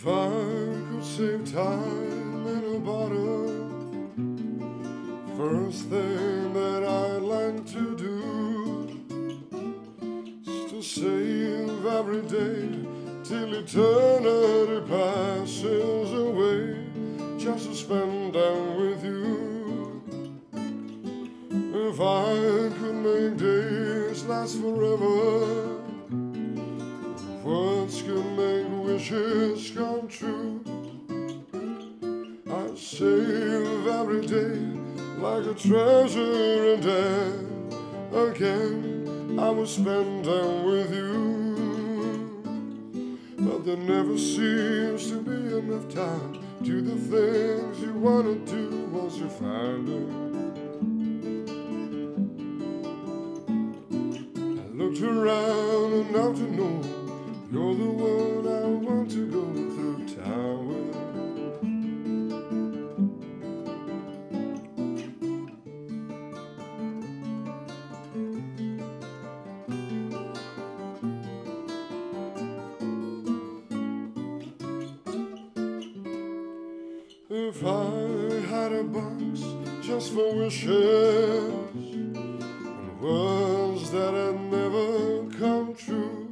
If I could save time in a bottle, first thing that I'd like to do is to save every day till eternity passes away, just to spend time with you. If I could make days last forever, words could make wishes come true, I'd save every day like a treasure, and then again I would spend time with you. But there never seems to be enough time to do the things you want to do once you find it. I looked around enough to know you're the one I want to go through time with. If I had a box just for wishes and words that had never come true,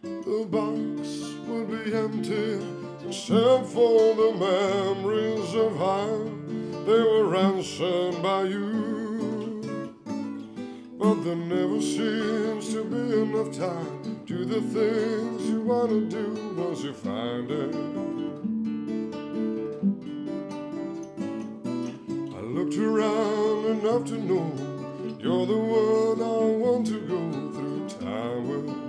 the box would be empty except for the memories of how they were answered by you. But there never seems to be enough time to do the things you want to do once you find it. I looked around enough to know you're the one I want to go through time with.